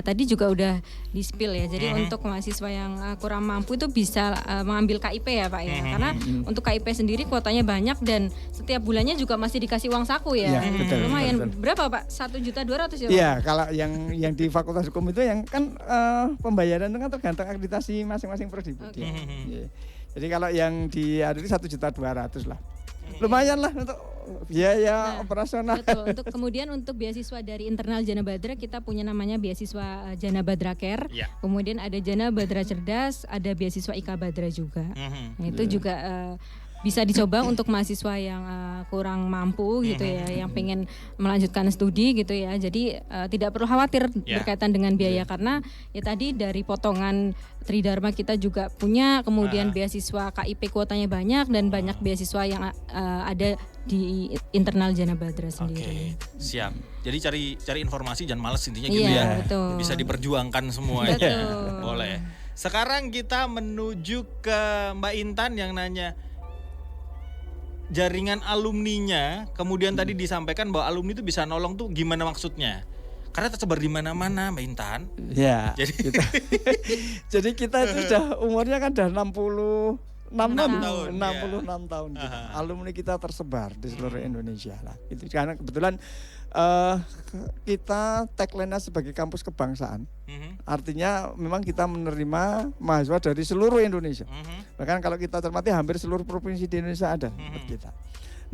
Tadi juga udah di-spill ya. Jadi untuk mahasiswa yang kurang mampu itu bisa mengambil KIP ya Pak ya. Karena untuk KIP sendiri kuotanya banyak dan setiap bulannya juga masih dikasih uang saku ya. Lumayan. Berapa Pak? 1.200.000 ya? Iya, kalau yang di Fakultas Hukum itu yang kan pembayaran itu kan tergantung akreditasi masing-masing prodi. Jadi kalau yang di 1.200.000 lah. Lumayan lah untuk biaya operasional. Betul. Kemudian untuk beasiswa dari internal Jana Badra kita punya namanya beasiswa Jana Badra Care. Kemudian ada Jana Badra Cerdas, ada beasiswa Ika Badra juga. Nah, itu juga bisa dicoba untuk mahasiswa yang kurang mampu gitu ya, yang pengen melanjutkan studi gitu ya. Jadi tidak perlu khawatir berkaitan dengan biaya karena ya tadi dari potongan Tridharma kita juga punya, kemudian beasiswa KIP kuotanya banyak dan banyak beasiswa yang ada di internal Jana Badra sendiri. Oke, siap. Jadi cari informasi jangan males intinya gitu Iya, ya. betul. Bisa diperjuangkan semuanya. Betul. Boleh. Sekarang kita menuju ke Mbak Intan yang nanya jaringan alumninya, kemudian tadi disampaikan bahwa alumni itu bisa nolong tuh gimana maksudnya? Karena tersebar di mana-mana, Mbak Intan. Ya. Jadi Jadi kita itu sudah umurnya kan udah 66 tahun, 66 tahun gitu. Alumni kita tersebar di seluruh Indonesia lah. Itu karena kebetulan kita tagline-nya sebagai kampus kebangsaan. Artinya memang kita menerima mahasiswa dari seluruh Indonesia. Bahkan kalau kita cermati hampir seluruh provinsi di Indonesia ada tempat kita.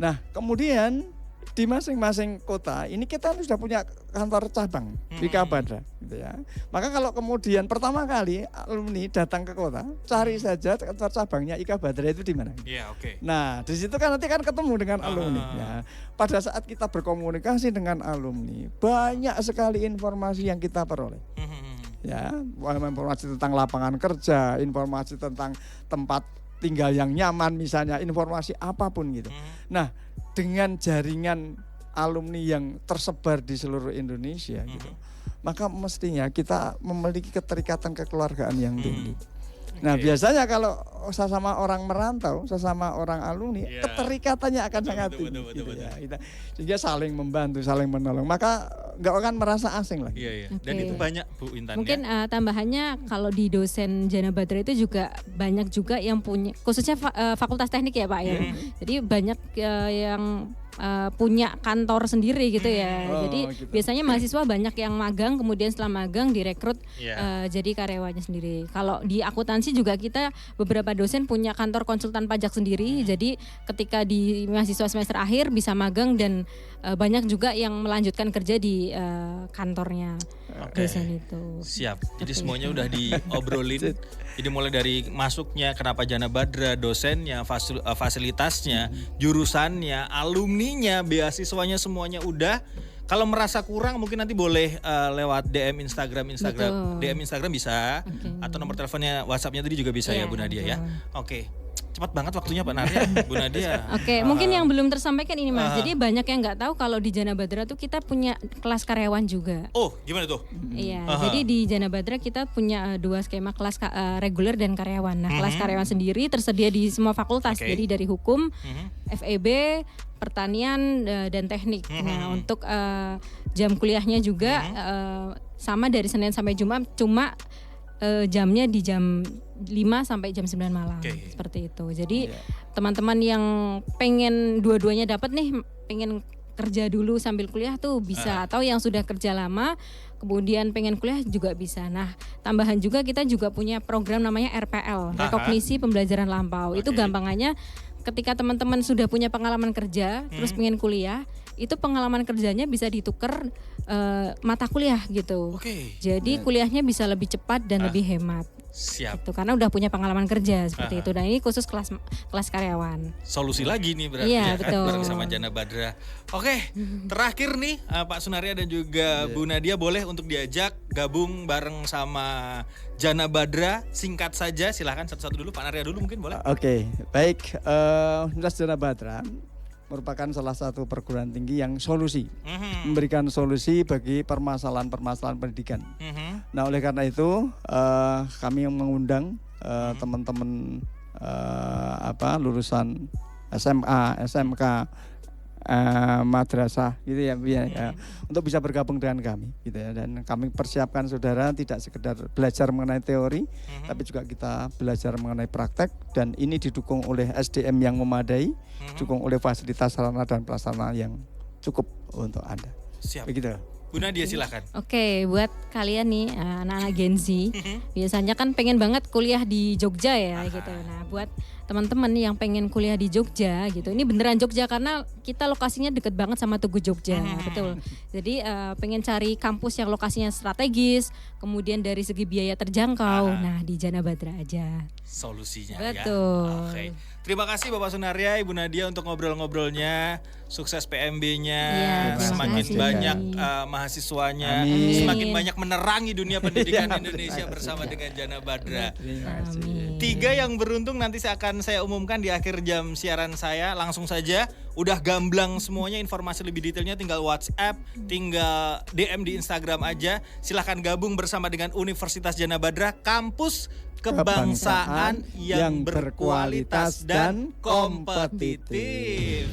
Nah, kemudian di masing-masing kota ini kita sudah punya kantor cabang IKA Badra gitu ya. Maka kalau kemudian pertama kali alumni datang ke kota, cari saja kantor cabangnya IKA Badra itu di mana. Iya, oke. Nah, di situ kan nanti kan ketemu dengan alumni ya. Pada saat kita berkomunikasi dengan alumni, banyak sekali informasi yang kita peroleh. Ya, informasi tentang lapangan kerja, informasi tentang tempat tinggal yang nyaman misalnya, informasi apapun gitu. Nah, dengan jaringan alumni yang tersebar di seluruh Indonesia gitu, maka mestinya kita memiliki keterikatan kekeluargaan yang tinggi. Nah, biasanya kalau sesama orang merantau, sesama orang alumni, keterikatannya akan sangat tinggi gitu ya. Sehingga saling membantu, saling menolong, maka nggak akan merasa asing lagi. Iya. Dan itu banyak Bu Intan. Mungkin tambahannya kalau di dosen Jana Badra itu juga banyak juga yang punya, khususnya fakultas teknik ya Pak ya. Jadi banyak yang punya kantor sendiri gitu ya. Jadi gitu. biasanya mahasiswa banyak yang magang, kemudian setelah magang direkrut jadi karyawannya sendiri. Kalau di akuntansi juga kita beberapa dosen punya kantor konsultan pajak sendiri. Jadi ketika di mahasiswa semester akhir bisa magang dan banyak juga yang melanjutkan kerja di kantornya dosen itu. Siap. Jadi semuanya udah diobrolin. Jadi mulai dari masuknya, kenapa Jana Badra, dosennya, fasilitasnya, jurusannya, alumninya, beasiswanya semuanya udah. Kalau merasa kurang mungkin nanti boleh lewat DM Instagram. Betul. DM Instagram bisa, atau nomor teleponnya, WhatsApp-nya tadi juga bisa ya Bu Nadia ya. Oke. Cepat banget waktunya Pak Narya, Bu Nadia. Oke, mungkin yang belum tersampaikan ini Mas. Jadi banyak yang nggak tahu kalau di Jana Badra tuh kita punya kelas karyawan juga. Oh, gimana tuh? Iya, jadi di Jana Badra kita punya 2 skema kelas reguler dan karyawan. Nah, kelas karyawan sendiri tersedia di semua fakultas. Jadi dari hukum, FEB, pertanian dan teknik. Nah, untuk jam kuliahnya juga sama dari Senin sampai Jumat, cuma jamnya di jam 5 sampai jam 9 malam. Seperti itu. Jadi teman-teman yang pengen dua-duanya dapat nih, pengen kerja dulu sambil kuliah tuh bisa, atau yang sudah kerja lama kemudian pengen kuliah juga bisa. Nah, tambahan juga kita juga punya program namanya RPL, Rekognisi Pembelajaran Lampau. Itu gampangannya ketika teman-teman sudah punya pengalaman kerja terus pengen kuliah, itu pengalaman kerjanya bisa ditukar mata kuliah gitu. Jadi kuliahnya bisa lebih cepat dan lebih hemat. Siap. Gitu, karena udah punya pengalaman kerja seperti itu. Dan ini khusus kelas karyawan. Solusi lagi nih berarti Iya, betul. bareng sama Jana Badra. Oke, terakhir nih Pak Sunarya dan juga Bu Nadia boleh untuk diajak gabung bareng sama Jana Badra. Singkat saja, silahkan satu-satu dulu. Pak Narya dulu mungkin boleh. Oke, baik. Universitas Jana Badra merupakan salah satu perguruan tinggi yang memberikan solusi bagi permasalahan-permasalahan pendidikan. Nah, oleh karena itu kami mengundang teman-teman lulusan SMA, SMK, madrasah gitu ya, untuk bisa bergabung dengan kami gitu ya. Dan kami persiapkan saudara tidak sekedar belajar mengenai teori, tapi juga kita belajar mengenai praktek, dan ini didukung oleh SDM yang memadai, didukung oleh fasilitas sarana dan prasarana yang cukup untuk Anda. Siap. Begitu. Bu Nadia silahkan. Oke, buat kalian nih anak-anak Gen Z, biasanya kan pengen banget kuliah di Jogja ya gitu. Nah, buat teman-teman yang pengen kuliah di Jogja gitu, ini beneran Jogja karena kita lokasinya deket banget sama Tugu Jogja, betul. Jadi pengen cari kampus yang lokasinya strategis, kemudian dari segi biaya terjangkau, nah di Jana Badra aja. solusinya Betul. ya. Oke. Terima kasih Bapak Sunarya, Ibu Nadia untuk ngobrol-ngobrolnya. Sukses PMB-nya, Iya, semakin terima kasih. banyak mahasiswanya, Amin. semakin banyak menerangi dunia pendidikan Iya, Indonesia terima bersama kasih. dengan Jana Badra. Terima kasih. Amin. 3 yang beruntung nanti akan saya umumkan di akhir jam siaran saya. Langsung saja, udah gamblang semuanya, informasi lebih detailnya tinggal WhatsApp, tinggal DM di Instagram aja. Silahkan gabung bersama dengan Universitas Jana Badra, kampus kebangsaan yang berkualitas dan kompetitif.